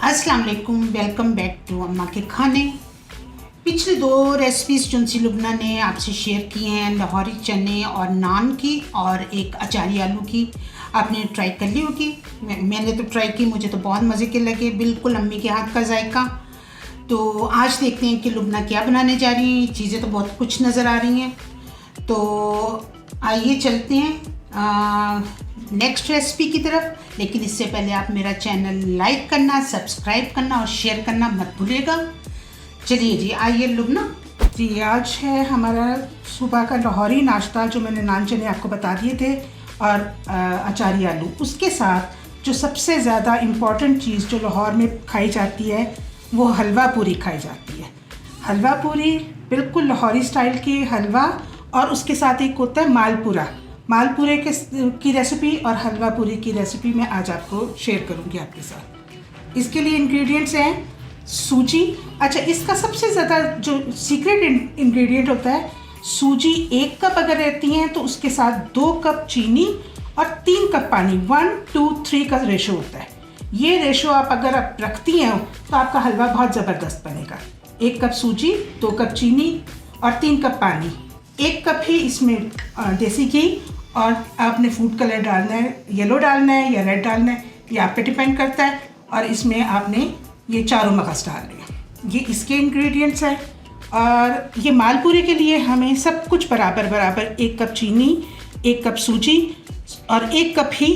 अस्सलाम वालेकुम, welcome back to अम्मा के खाने। पिछली 2 रेसिपीज़ जुनसी लुबना ने आपसे शेयर की हैं, लाहौरी चने और नान की और एक अचारी आलू की। आपने ट्राई कर ली होगी। मैंने तो ट्राई की, मुझे तो बहुत मज़े के लगे, बिल्कुल अम्मी के हाथ का जायका। तो आज देखते हैं कि लुबना क्या बनाने जा रही हैं। चीज़ें तो बहुत कुछ नज़र आ रही हैं, तो आइए चलते हैं नेक्स्ट रेसिपी की तरफ। लेकिन इससे पहले आप मेरा चैनल लाइक करना, सब्सक्राइब करना और शेयर करना मत भूलिएगा। चलिए जी, आइए लुबना जी। आज है हमारा सुबह का लाहौरी नाश्ता, जो मैंने नान चने आपको बता दिए थे, और अचारी आलू। उसके साथ जो सबसे ज़्यादा इम्पॉर्टेंट चीज़ जो लाहौर में खाई जाती है वो हलवा पूरी खाई जाती है। हलवा पूरी बिल्कुल लाहौरी स्टाइल की हलवा, और उसके साथ एक होता है मालपुरा। मालपुरे की रेसिपी और हलवा पूरी की रेसिपी मैं आज आपको शेयर करूंगी आपके साथ। इसके लिए इंग्रेडिएंट्स हैं सूजी। अच्छा, इसका सबसे ज़्यादा जो सीक्रेट इंग्रेडिएंट होता है, सूजी 1 कप अगर रहती हैं तो उसके साथ 2 कप चीनी और 3 कप पानी, 1-2-3 का रेशो होता है। ये रेशो आप रखती हैं तो आपका हलवा बहुत ज़बरदस्त बनेगा। 1 कप सूजी, 2 कप चीनी और 3 कप पानी। 1 कप ही इसमें देसी घी, और आपने फूड कलर डालना है, येलो डालना है या रेड डालना है, ये आप पे डिपेंड करता है। और इसमें आपने ये चारों मगज़ डालने हैं। ये इसके इंग्रेडिएंट्स हैं। और ये मालपूरे के लिए हमें सब कुछ बराबर बराबर 1 कप चीनी, 1 कप सूजी और 1 कप ही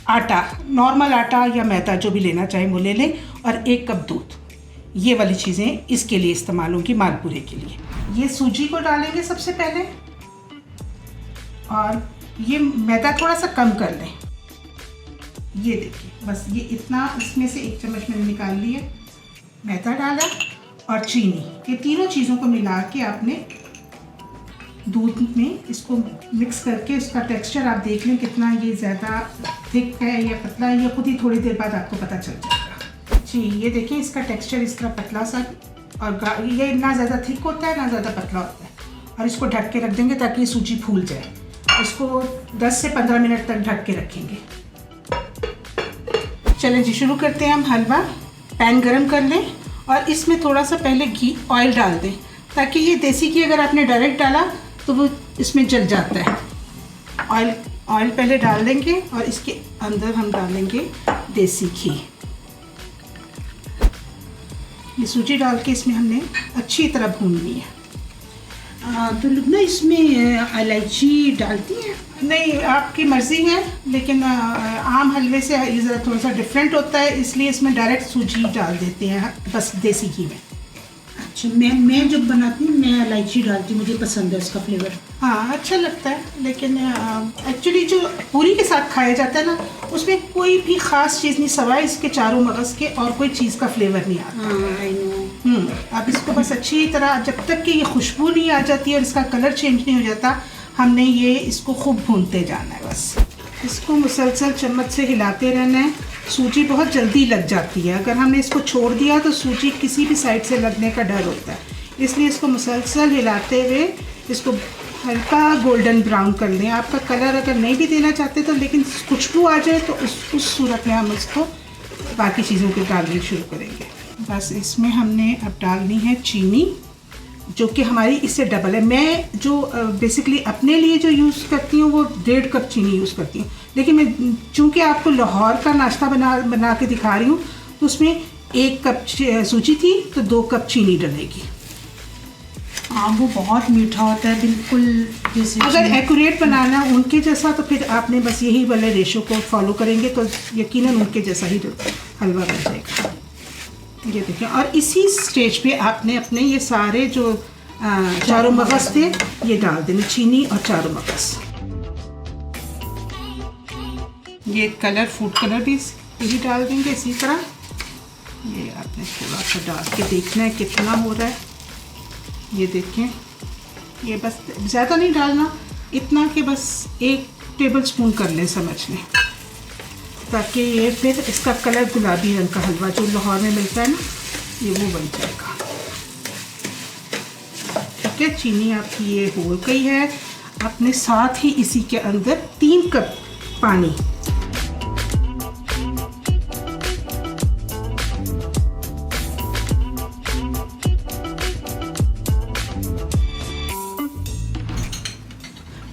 आटा, नॉर्मल आटा या मैदा जो भी लेना चाहें वो ले लें, और 1 कप दूध। ये वाली चीज़ें इसके लिए इस्तेमाल होंगी मालपूरे के लिए। ये सूजी को डालेंगे सबसे पहले, और ये मैदा थोड़ा सा कम कर लें। ये देखिए, बस ये इतना, इसमें से 1 चम्मच मैंने निकाल लिया। मैदा डाला और चीनी, ये तीनों चीज़ों को मिला के आपने दूध में इसको मिक्स करके इसका टेक्सचर आप देख लें कितना ये ज़्यादा थिक है या पतला है। ये खुद ही थोड़ी देर बाद आपको पता चल जाएगा जी। ये देखिए, इसका टेक्सचर इस तरह पतला सा, और ये ना ज़्यादा थिक होता है ना ज़्यादा पतला होता है। और इसको ढक के रख देंगे ताकि ये सूजी फूल जाए। इसको 10 से 15 मिनट तक ढक के रखेंगे। चलें जी, शुरू करते हैं हम हलवा। पैन गरम कर लें और इसमें थोड़ा सा पहले घी, ऑयल डाल दें, ताकि ये देसी घी अगर आपने डायरेक्ट डाला तो वो इसमें जल जाता है। ऑयल पहले डाल देंगे और इसके अंदर हम डालेंगे देसी घी। ये सूजी डाल के इसमें हमने अच्छी तरह भूननी है। तो लुबना इसमें इलायची डालती हैं? नहीं, आपकी मर्ज़ी है, लेकिन आम हलवे से ये ज़रा थोड़ा सा डिफरेंट होता है, इसलिए इसमें डायरेक्ट सूजी डाल देते हैं, बस देसी घी में। अच्छा, मैं जब बनाती हूँ मैं इलायची डालती हूँ, मुझे पसंद है इसका फ्लेवर। हाँ, अच्छा लगता है, लेकिन एक्चुअली जो पूरी के साथ खाया जाता है ना, उसमें कोई भी ख़ास चीज़ नहीं, सवाए इसके चारों मगज़ के, और कोई चीज़ का फ्लेवर नहीं आता। हाँ, आई नो। अब इसको बस अच्छी तरह, जब तक कि ये खुशबू नहीं आ जाती और इसका कलर चेंज नहीं हो जाता, हमने ये इसको खूब भूनते जाना है। बस इसको मुसलसल चम्मच से हिलाते रहना है। सूजी बहुत जल्दी लग जाती है, अगर हमने इसको छोड़ दिया तो सूजी किसी भी साइड से लगने का डर होता है, इसलिए इसको मुसलसल हिलाते हुए इसको हल्का गोल्डन ब्राउन कर लें। आपका कलर अगर नहीं भी देना चाहते तो, लेकिन खुशबू आ जाए तो उस सूरत में हम इसको बाकी चीज़ों को डालनी शुरू करेंगे। बस इसमें हमने अब डालनी है चीनी, जो कि हमारी इससे डबल है। मैं जो बेसिकली अपने लिए जो यूज़ करती हूँ वो 1.5 कप चीनी यूज़ करती हूँ, लेकिन मैं चूँकि आपको लाहौर का नाश्ता बना के दिखा रही हूँ, तो उसमें 1 कप सूजी थी तो 2 कप चीनी डलेगी। हाँ, वो बहुत मीठा होता है, बिल्कुल जैसे अगर एक्यूरेट बनाना उनके जैसा, तो फिर आपने बस यही वाले रेशो को फॉलो करेंगे तो यकीनन उनके जैसा ही हलवा बन जाएगा। ये देखिए, और इसी स्टेज पे आपने अपने ये सारे जो चारों मगज़ थे ये डाल देने, चीनी और चारों मगज़। ये कलर, फूड कलर भी यही डाल देंगे इसी तरह। ये आपने थोड़ा सा डाल के देखना है कितना हो रहा है। ये देखें, ये बस ज़्यादा नहीं डालना, इतना कि बस 1 टेबल स्पून कर लें, समझ लें, ताकि ये फिर इसका कलर गुलाबी रंग का हलवा जो लाहौर में मिलता है ना, ये वो बन जाएगा। ठीक है, चीनी आपकी ये हो गई है। अपने साथ ही इसी के अंदर 3 कप पानी।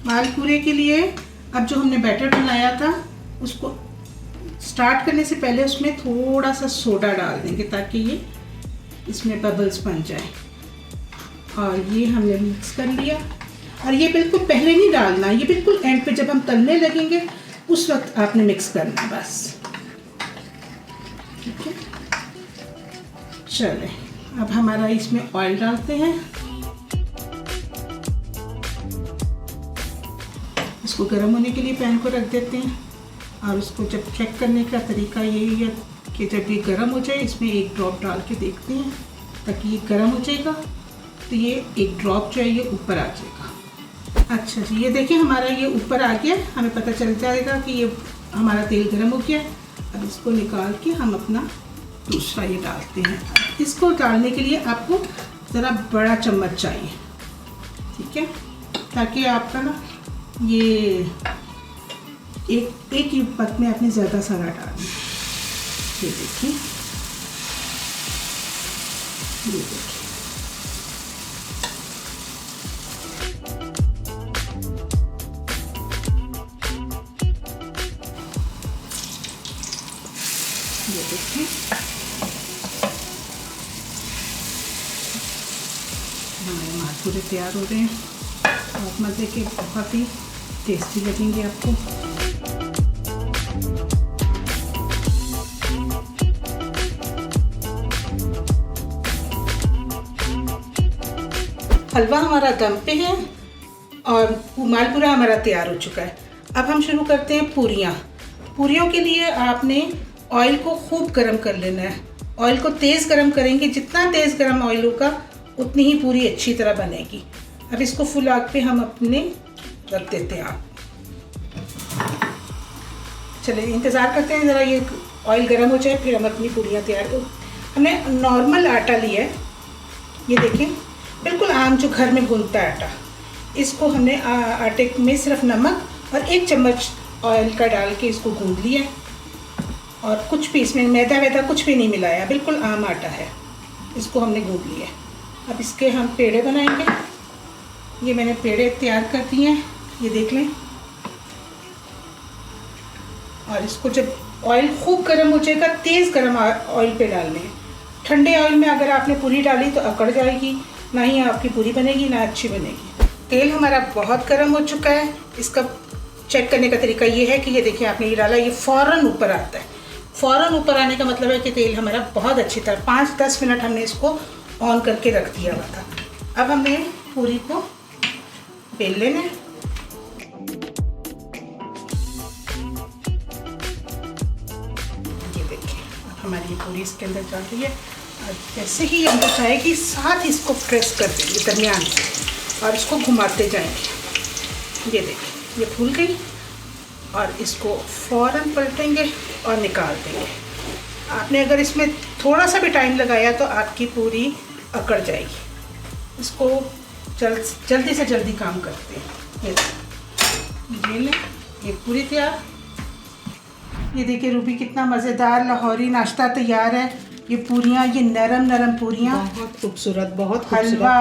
मालपूरे के लिए अब जो हमने बैटर बनाया था उसको स्टार्ट करने से पहले उसमें थोड़ा सा सोडा डाल देंगे ताकि ये इसमें बबल्स बन जाए। और ये हमने मिक्स कर लिया। और ये बिल्कुल पहले नहीं डालना, ये बिल्कुल एंड पे जब हम तलने लगेंगे उस वक्त आपने मिक्स करना है बस। ठीक है, चले अब हमारा इसमें ऑयल डालते हैं। इसको गर्म होने के लिए पैन को रख देते हैं। और उसको जब चेक करने का तरीका यही है कि जब ये गर्म हो जाए इसमें 1 ड्रॉप डाल के देखते हैं, ताकि ये गर्म हो जाएगा तो ये 1 ड्रॉप जो है ये ऊपर आ जाएगा। अच्छा जी, ये देखिए हमारा ये ऊपर आ गया, हमें पता चल जाएगा कि ये हमारा तेल गर्म हो गया। अब इसको निकाल के हम अपना दूसरा ये डालते हैं। इसको डालने के लिए आपको ज़रा बड़ा चम्मच चाहिए, ठीक है, ताकि आपका ना ये एक ही पक में आपने ज़्यादा सारा डालना। ये देखिए, ये देखिए, ये देखिए हमारे मालपूरे तैयार हो रहे हैं। बहुत मज़े के, बहुत ही टेस्टी लगेंगे आपको। हलवा हमारा दम पे है और मालपूरा हमारा तैयार हो चुका है। अब हम शुरू करते हैं पूरियाँ। पूरियों के लिए आपने ऑयल को खूब गर्म कर लेना है। ऑयल को तेज़ गर्म करेंगे, जितना तेज़ गर्म ऑयल होगा उतनी ही पूरी अच्छी तरह बनेगी। अब इसको फुल आग पे हम अपने रख देते हैं। आप चलिए इंतज़ार करते हैं ज़रा ये ऑयल गर्म हो जाए, फिर हम अपनी पूरियाँ तैयार कर। हमने नॉर्मल आटा लिया है, ये देखिए बिल्कुल आम जो घर में गूंथता है आटा। इसको हमने आटे में सिर्फ नमक और 1 चम्मच ऑयल का डाल के इसको गूंथ लिया है। और कुछ भी इसमें मैदा वैदा कुछ भी नहीं मिलाया, बिल्कुल आम आटा है। इसको हमने गूंथ लिया है। अब इसके हम पेड़े बनाएंगे। ये मैंने पेड़े तैयार कर दिए हैं, ये देख लें। और इसको जब ऑयल खूब गर्म हो जाएगा, तेज़ गर्म ऑयल पे डालने हैं। ठंडे ऑयल में अगर आपने पूरी डाली तो अकड़ जाएगी, ना ही आपकी पूरी बनेगी ना अच्छी बनेगी। तेल हमारा बहुत गर्म हो चुका है। इसका चेक करने का तरीका ये है कि ये देखिए आपने ये डाला, ये फ़ौरन ऊपर आता है। फ़ौरन ऊपर आने का मतलब है कि तेल हमारा बहुत अच्छी तरह 5-10 मिनट हमने इसको ऑन करके रख दिया हुआ था। अब हमने पूरी को बेल लेना है। ये देखिए अब हमारी ये पूरी इसके अंदर चल रही है। और जैसे ही हमको चाहेगी साथ इसको प्रेस कर देंगे दरमियान से और इसको घुमाते जाएंगे। ये देखिए ये फूल गई और इसको फ़ौरन पलटेंगे और निकाल देंगे। आपने अगर इसमें थोड़ा सा भी टाइम लगाया तो आपकी पूरी अकड़ जाएगी। इसको जल्दी से जल्दी काम करते हैं। ये लें, ये पूरी तैयार। ये देखिए रूबी कितना मज़ेदार लाहौरी नाश्ता तैयार है। ये पूरियाँ, ये नरम नरम पूरियाँ, बहुत खूबसूरत, बहुत हलवा,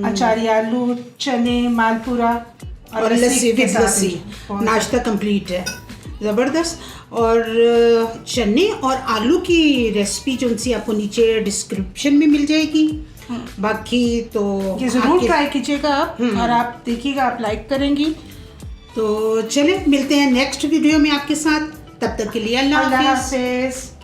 अचारी आलू, चने, मालपूरा और लस्सी। नाश्ता कंप्लीट है, ज़बरदस्त। और चने और आलू की रेसिपी जो सी आपको नीचे डिस्क्रिप्शन में मिल जाएगी। बाकी तो ये ज़रूर ट्राई कीजिएगा आप, और आप देखिएगा, आप लाइक करेंगी। तो चले मिलते हैं नेक्स्ट वीडियो में आपके साथ। तब तक के लिए अल्लाह हाफ़िज़।